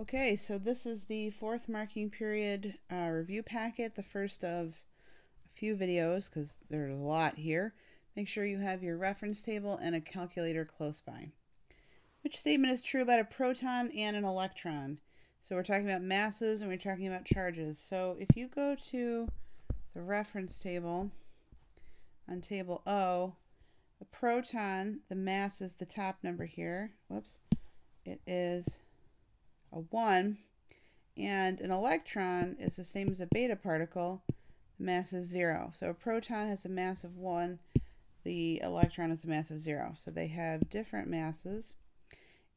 Okay, so this is the fourth marking period review packet, the first of a few videos because there's a lot here. Make sure you have your reference table and a calculator close by. Which statement is true about a proton and an electron? So we're talking about masses and we're talking about charges. So if you go to the reference table on table O, a proton, the mass is the top number here. Whoops. It is a 1. And an electron is the same as a beta particle. The mass is 0. So a proton has a mass of 1. The electron has a mass of 0. So they have different masses.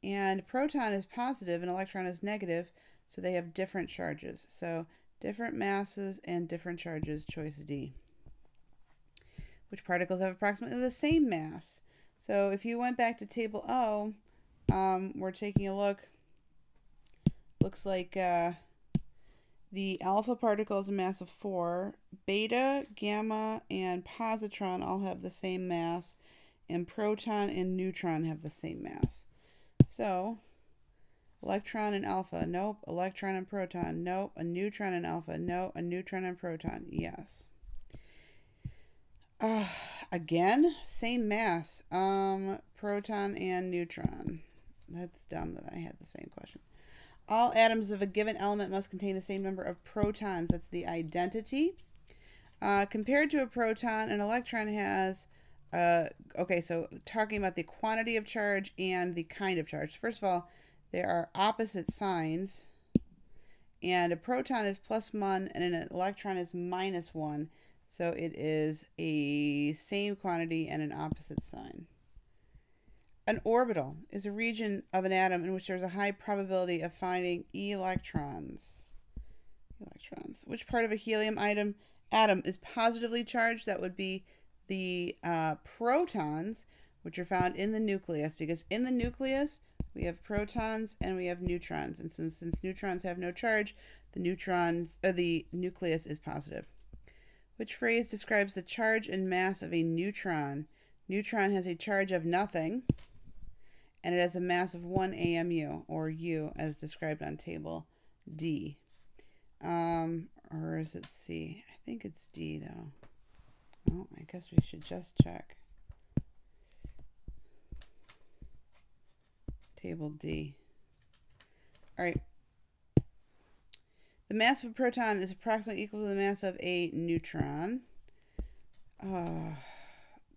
And a proton is positive and electron is negative. So they have different charges. So different masses and different charges, choice D. Which particles have approximately the same mass? So if you went back to table O, we're taking a look. Looks like the alpha particle is a mass of 4. Beta, gamma, and positron all have the same mass. And proton and neutron have the same mass. So, electron and alpha, nope. Electron and proton, nope. A neutron and alpha, nope. A neutron and proton, yes. Again, same mass. Proton and neutron. That's dumb that I had the same question. All atoms of a given element must contain the same number of protons. That's the identity. Compared to a proton, an electron has, okay, so talking about the quantity of charge and the kind of charge. First of all, there are opposite signs. And a proton is +1 and an electron is -1. So it is a same quantity and an opposite sign. An orbital is a region of an atom in which there's a high probability of finding electrons. Which part of a helium atom is positively charged? That would be the protons, which are found in the nucleus, because in the nucleus we have protons and we have neutrons. And since neutrons have no charge, the nucleus is positive. Which phrase describes the charge and mass of a neutron? Neutron has a charge of nothing. And it has a mass of 1 AMU, or U, as described on table D. Or is it C? I think it's D, though. Oh, I guess we should just check. Table D. All right. The mass of a proton is approximately equal to the mass of a neutron.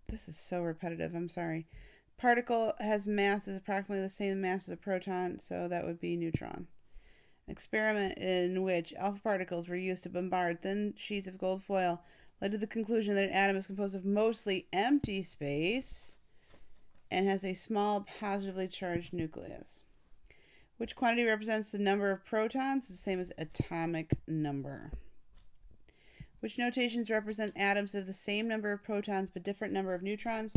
This is so repetitive. I'm sorry. Particle has mass is approximately the same mass as a proton, so that would be neutron. An experiment in which alpha particles were used to bombard thin sheets of gold foil led to the conclusion that an atom is composed of mostly empty space and has a small positively charged nucleus. Which quantity represents the number of protons? It's the same as atomic number. Which notations represent atoms of the same number of protons but different number of neutrons?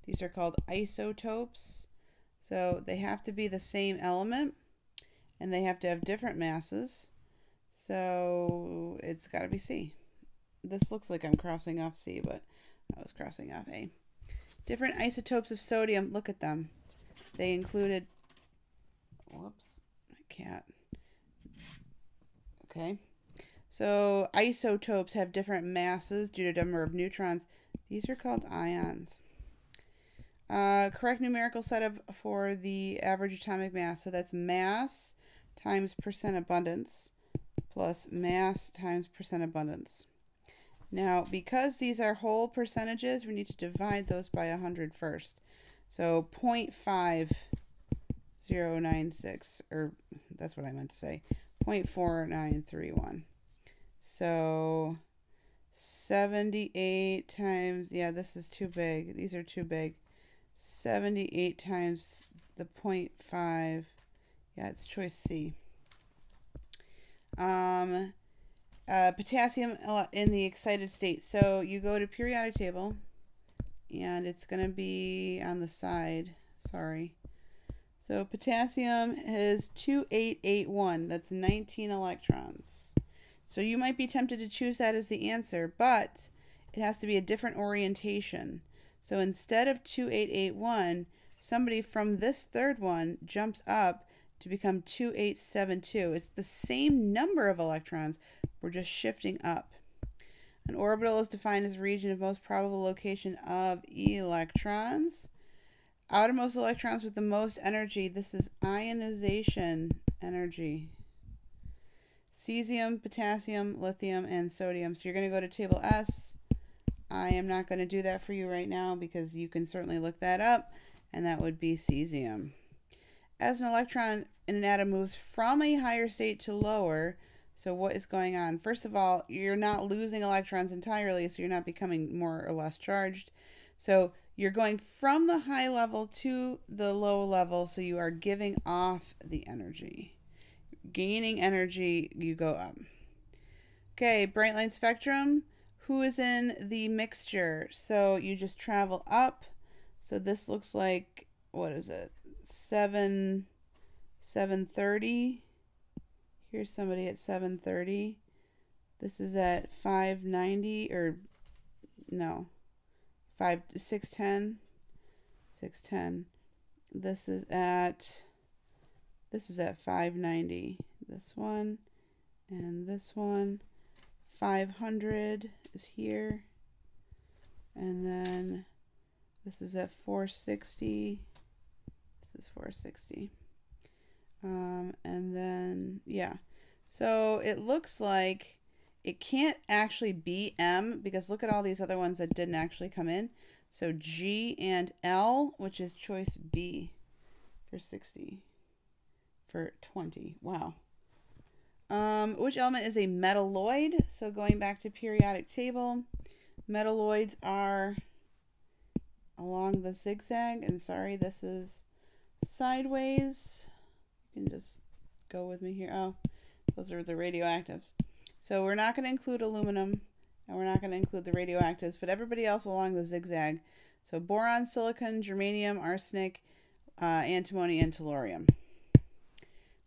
These are called isotopes. So they have to be the same element and they have to have different masses. So it's got to be C. This looks like I'm crossing off C, but I was crossing off A. Different isotopes of sodium. Look at them. They included, whoops, my cat. Okay. So isotopes have different masses due to number of neutrons. These are called ions. Correct numerical setup for the average atomic mass. So that's mass times percent abundance plus mass times percent abundance. Now, because these are whole percentages, we need to divide those by 100 first. So 0.5096, or that's what I meant to say, 0.4931. So 78 times, yeah, this is too big. These are too big. 78 times the 0.5. Yeah, it's choice C. Potassium in the excited state. So you go to periodic table, and it's going to be on the side. Sorry. So potassium is 2881. That's 19 electrons. So you might be tempted to choose that as the answer, but it has to be a different orientation. So instead of 2881, somebody from this third one jumps up to become 2872. It's the same number of electrons. We're just shifting up. An orbital is defined as a region of most probable location of electrons. Outermost electrons with the most energy. This is ionization energy. Cesium, potassium, lithium, and sodium. So you're going to go to table S. I am not going to do that for you right now because you can certainly look that up, and that would be cesium. As an electron in an atom moves from a higher state to lower, so what is going on? First of all, you're not losing electrons entirely, so you're not becoming more or less charged. So you're going from the high level to the low level, so you are giving off the energy. Gaining energy, you go up. Okay, bright line spectrum. Who is in the mixture? So you just travel up. So this looks like, what is it? 730. Here's somebody at 730. This is at 590, or no, 610. 610. This is at 590. This one and this one. 500 is here. And then this is at 460. This is 460. And then, yeah. So it looks like it can't actually be M because look at all these other ones that didn't actually come in. So G and L, which is choice B for 60. For 20. Wow. Which element is a metalloid? So going back to periodic table, metalloids are along the zigzag. And sorry, this is sideways. You can just go with me here. Oh, those are the radioactives. So we're not going to include aluminum, and we're not going to include the radioactives, but everybody else along the zigzag. So boron, silicon, germanium, arsenic, antimony, and tellurium.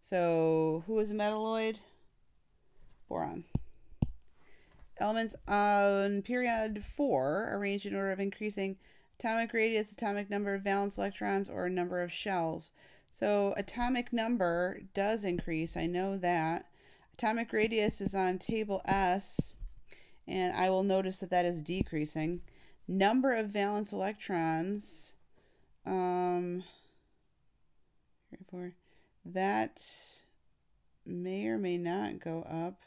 So who is a metalloid? Boron. Elements on period 4 arranged in order of increasing atomic radius, atomic number of valence electrons, or number of shells. So atomic number does increase. I know that. Atomic radius is on table S, and I will notice that that is decreasing. Number of valence electrons, that may or may not go up.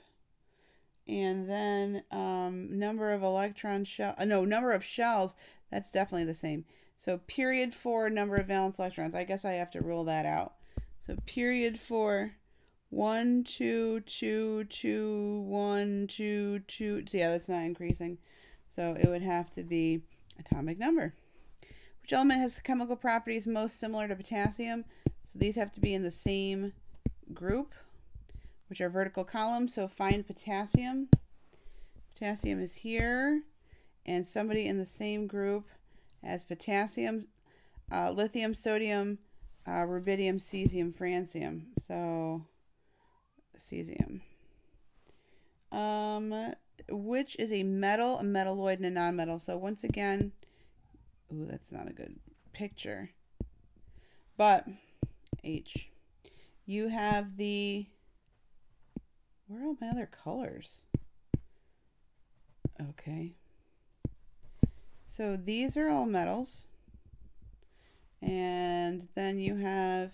And then number of number of shells, that's definitely the same. So period 4, number of valence electrons. I guess I have to rule that out. So period 4, 1, 2, 2, 2, 1, 2, 2. So yeah, that's not increasing. So it would have to be atomic number. Which element has chemical properties most similar to potassium? So these have to be in the same group, which are vertical columns. So find potassium. Potassium is here. And somebody in the same group as potassium, lithium, sodium, rubidium, cesium, francium. So cesium. Which is a metal, a metalloid, and a nonmetal. So once again, ooh, that's not a good picture. But H. You have the, where are all my other colors? Okay. So these are all metals. And then you have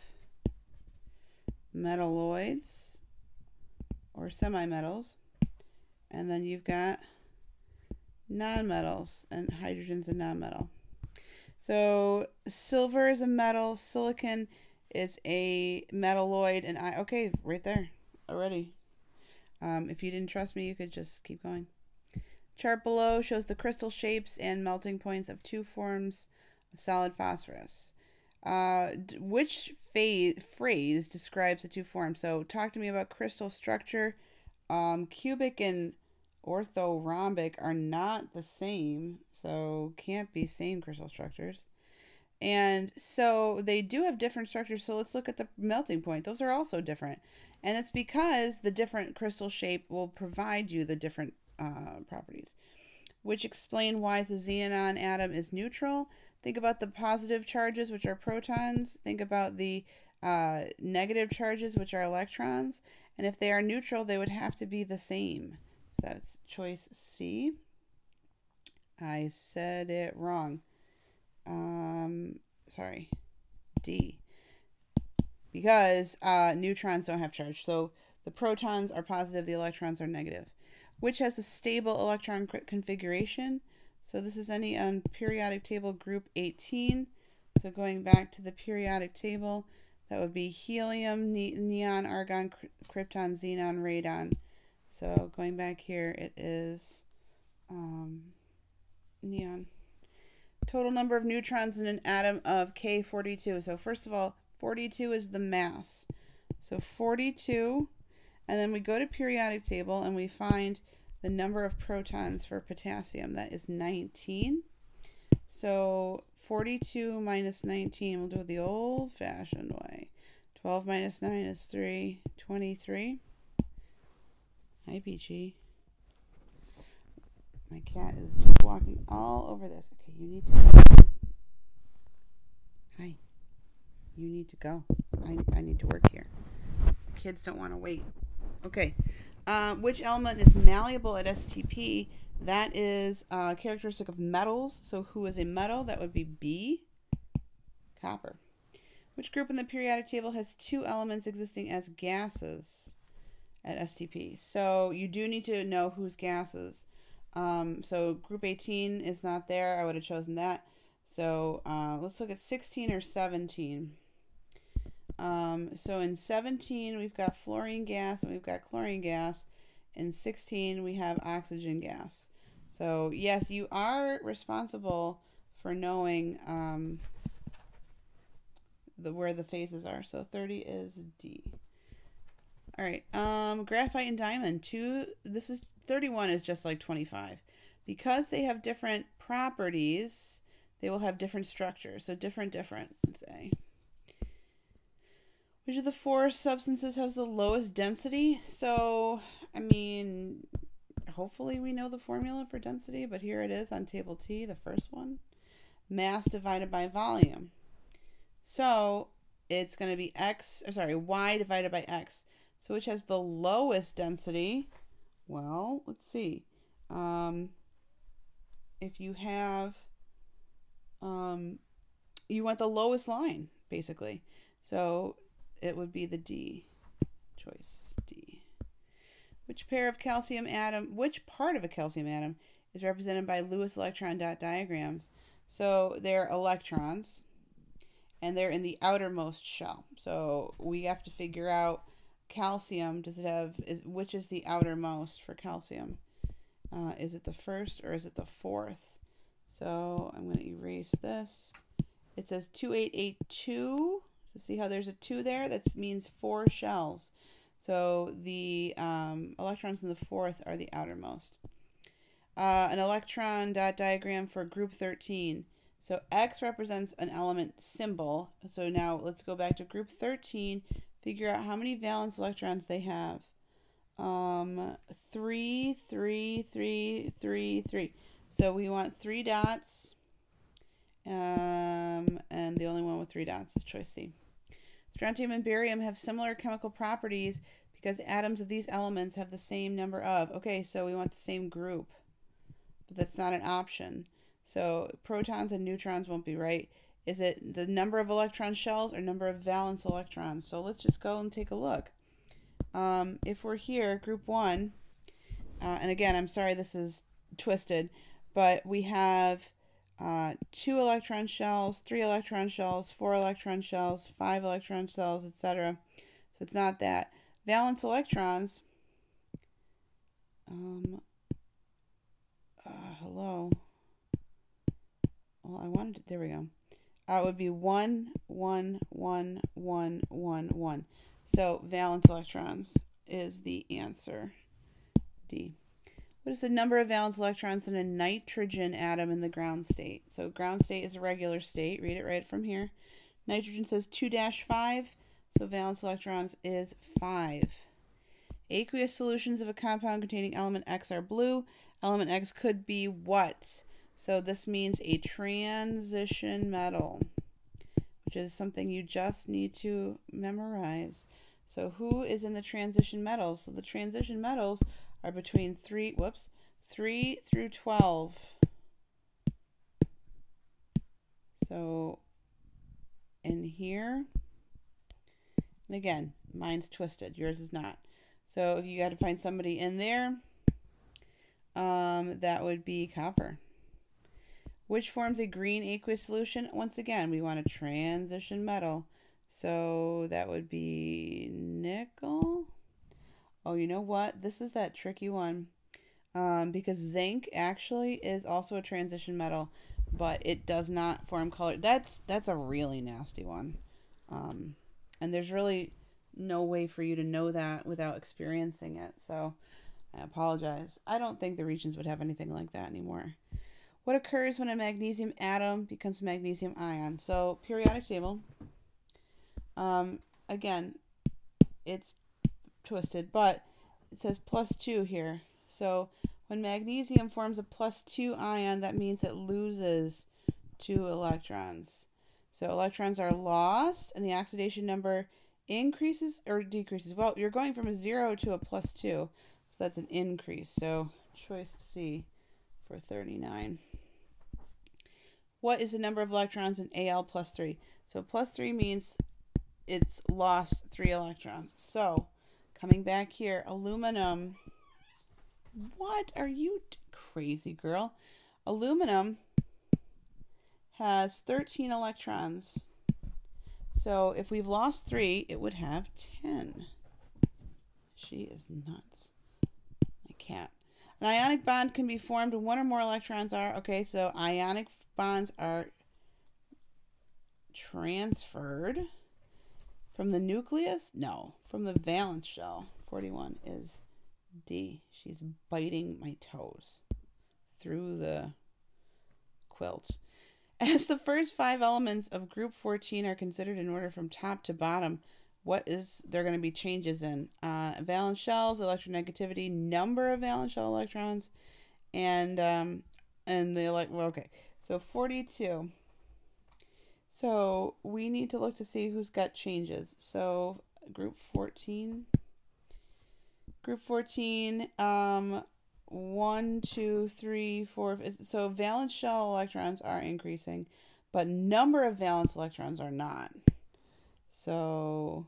metalloids or semi-metals. And then you've got nonmetals, and hydrogen's a nonmetal. So silver is a metal, silicon is a metalloid, and okay, right there already. If you didn't trust me, you could just keep going. Chart below shows the crystal shapes and melting points of 2 forms of solid phosphorus. Which phrase describes the 2 forms? So talk to me about crystal structure. Cubic and orthorhombic are not the same, so can't be same crystal structures. And so they do have different structures. So let's look at the melting point. Those are also different. And it's because the different crystal shape will provide you the different properties, which explain why the xenon atom is neutral. Think about the positive charges, which are protons. Think about the negative charges, which are electrons, and if they are neutral, they would have to be the same. So that's choice C. I said it wrong. Sorry, D. Because neutrons don't have charge. So the protons are positive, the electrons are negative. Which has a stable electron configuration? So this is any on periodic table group 18. So going back to the periodic table, that would be helium, neon, argon, krypton, xenon, radon. So going back here, it is neon. Total number of neutrons in an atom of K42. So first of all, 42 is the mass. So 42, and then we go to periodic table and we find the number of protons for potassium. That is 19. So 42 minus 19, we'll do it the old-fashioned way. 12 minus 9 is 3, 23. Hi, Peachy. My cat is just walking all over this. Okay, you need to go. Hi. You need to go. I need to work here. Kids don't want to wait. Okay. Which element is malleable at STP? That is characteristic of metals. So who is a metal? That would be B, copper. Which group in the periodic table has two elements existing as gases at STP? So you do need to know who's gases. So group 18 is not there. I would have chosen that. So let's look at 16 or 17. So in 17, we've got fluorine gas and we've got chlorine gas. In 16, we have oxygen gas. So yes, you are responsible for knowing where the phases are. So 30 is D. All right, graphite and diamond. 31 is just like 25. Because they have different properties, they will have different structures. So different, let's say. Which of the four substances has the lowest density? So, I mean, hopefully we know the formula for density, but here it is on table T, the first one. Mass divided by volume. So, it's going to be Y divided by X. So, which has the lowest density? Well, let's see. If you have, you want the lowest line, basically. So, it would be the D, choice D. Which part of a calcium atom is represented by Lewis electron dot diagrams? So they're electrons, and they're in the outermost shell. So we have to figure out calcium. Which is the outermost for calcium? Is it the first or is it the fourth? So I'm going to erase this. It says 2882. So see how there's a 2 there? That means 4 shells. So the electrons in the fourth are the outermost. An electron dot diagram for group 13. So X represents an element symbol. So now let's go back to group 13. Figure out how many valence electrons they have. 3, 3, 3, 3, 3. So we want 3 dots. And the only one with 3 dots is choice C. Strontium and barium have similar chemical properties because atoms of these elements have the same number of. Okay, so we want the same group, but that's not an option. So protons and neutrons won't be right. Is it the number of electron shells or number of valence electrons? So let's just go and take a look. If we're here, group 1, and again, I'm sorry this is twisted, but we have 2 electron shells, 3 electron shells, 4 electron shells, 5 electron shells, etc. So it's not that. Valence electrons, hello. Well, I wanted to, there we go. It would be 1, 1, 1, 1, 1, 1. So valence electrons is the answer. D. What is the number of valence electrons in a nitrogen atom in the ground state? So ground state is a regular state. Read it right from here. Nitrogen says 2-5, so valence electrons is 5. Aqueous solutions of a compound containing element X are blue. Element X could be what? So this means a transition metal, which is something you just need to memorize. So who is in the transition metals? So the transition metals are between 3 through 12. So in here, and again, mine's twisted, yours is not. So if you got to find somebody in there, that would be copper. Which forms a green aqueous solution? Once again, we want a transition metal. So that would be nickel. Oh, you know what? This is that tricky one. Because zinc actually is also a transition metal, but it does not form color. That's a really nasty one. And there's really no way for you to know that without experiencing it. So I apologize. I don't think the regions would have anything like that anymore. What occurs when a magnesium atom becomes magnesium ion? So periodic table. Again, it's twisted, but it says +2 here. So when magnesium forms a +2 ion, that means it loses 2 electrons. So electrons are lost, and the oxidation number increases or decreases. Well, you're going from a 0 to a +2, so that's an increase. So choice C for 39. What is the number of electrons in Al +3? So +3 means it's lost 3 electrons. So coming back here, aluminum. What are you crazy, girl? Aluminum has 13 electrons. So if we've lost 3, it would have 10. She is nuts. I can't. An ionic bond can be formed when one or more electrons are, okay, so ionic bonds are transferred from the nucleus? No, from the valence shell. 41 is D. She's biting my toes through the quilt. As the first 5 elements of group 14 are considered in order from top to bottom, what is there going to be changes in? Valence shells, electronegativity, number of valence shell electrons, and okay. So 42. So we need to look to see who's got changes. So group 14. Group 14, 1, 2, 3, 4. So valence shell electrons are increasing, but number of valence electrons are not. So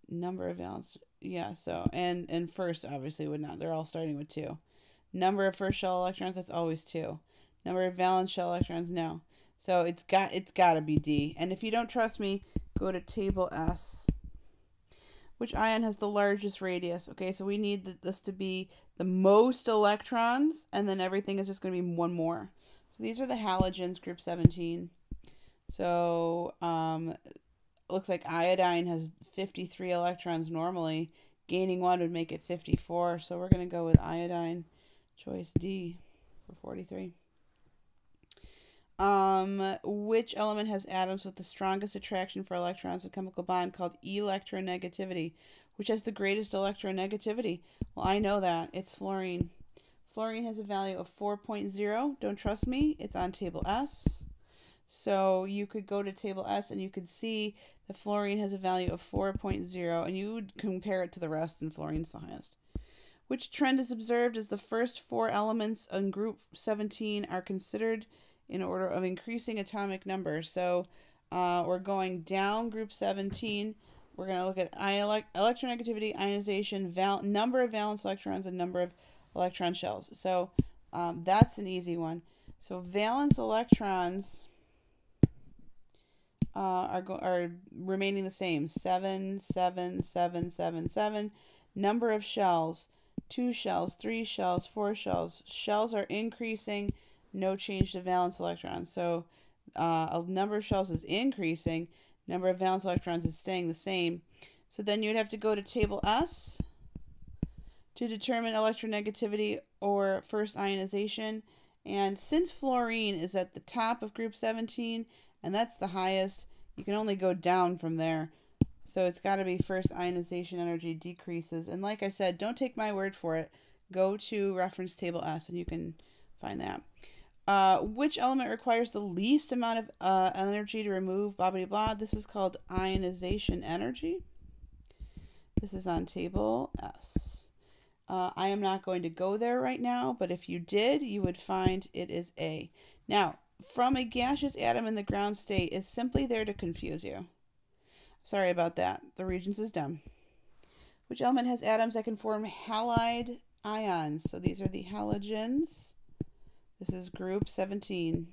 number of valence, yeah. So and first obviously would not. They're all starting with 2. Number of first shell electrons, that's always 2. Number of valence shell electrons, no. So it's got to be D. And if you don't trust me, go to table S. Which ion has the largest radius? Okay, so we need this to be the most electrons, and then everything is just going to be 1 more. So these are the halogens, group 17. So it looks like iodine has 53 electrons normally. Gaining 1 would make it 54. So we're going to go with iodine, choice D for 43. Which element has atoms with the strongest attraction for electrons, a chemical bond called electronegativity? Which has the greatest electronegativity? Well, I know that. It's fluorine. Fluorine has a value of 4.0. Don't trust me. It's on table S. So you could go to table S and you could see that fluorine has a value of 4.0, and you would compare it to the rest, and fluorine's the highest. Which trend is observed as the first 4 elements in group 17 are considered in order of increasing atomic number? So we're going down group 17. We're going to look at electronegativity, ionization, number of valence electrons, and number of electron shells. So that's an easy one. So valence electrons are remaining the same. 7, 7, 7, 7, 7. Number of shells, 2 shells, 3 shells, 4 shells. Shells are increasing. No change to valence electrons. So a number of shells is increasing. Number of valence electrons is staying the same. So then you'd have to go to table S to determine electronegativity or first ionization. And since fluorine is at the top of group 17, and that's the highest, you can only go down from there. So it's got to be first ionization energy decreases. And like I said, don't take my word for it. Go to reference table S and you can find that. Which element requires the least amount of energy to remove, blah, blah, blah. This is called ionization energy. This is on table S. I am not going to go there right now, but if you did, you would find it is A. Now, from a gaseous atom in the ground state is simply there to confuse you. Sorry about that. The Regents is dumb. Which element has atoms that can form halide ions? So these are the halogens. This is group 17.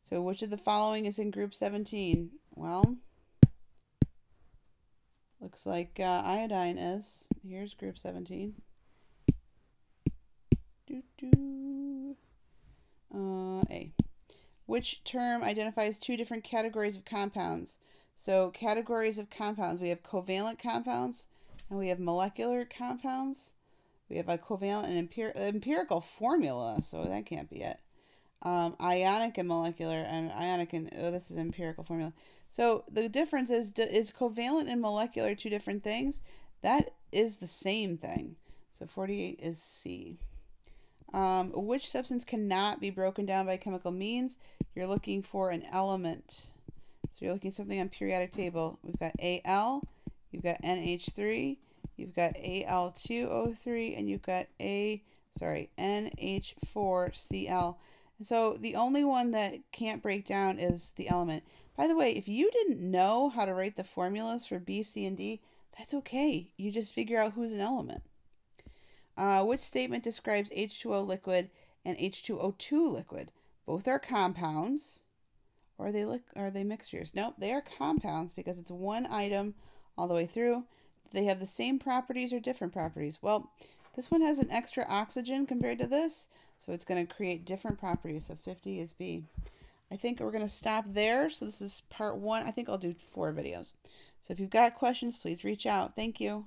So which of the following is in group 17? Well, looks like iodine is. Here's group 17. A. Which term identifies two different categories of compounds? So categories of compounds, we have covalent compounds and we have molecular compounds. We have a covalent and empirical formula, so that can't be it. Ionic and molecular, and ionic and, oh, this is empirical formula. So the difference is covalent and molecular two different things? That is the same thing. So 48 is C. Which substance cannot be broken down by chemical means? You're looking for an element. So you're looking at something on periodic table. We've got Al, you've got NH3, you've got Al2O3, and you've got NH4Cl. So the only one that can't break down is the element. By the way, if you didn't know how to write the formulas for B, C, and D, that's okay. You just figure out who's an element. Which statement describes H2O liquid and H2O2 liquid? Both are compounds. Or are they mixtures? Nope, they are compounds because it's one item all the way through. Do they have the same properties or different properties? Well, this one has an extra oxygen compared to this, so it's going to create different properties. So 50 is B. I think we're going to stop there. So this is part 1. I think I'll do 4 videos. So if you've got questions, please reach out. Thank you.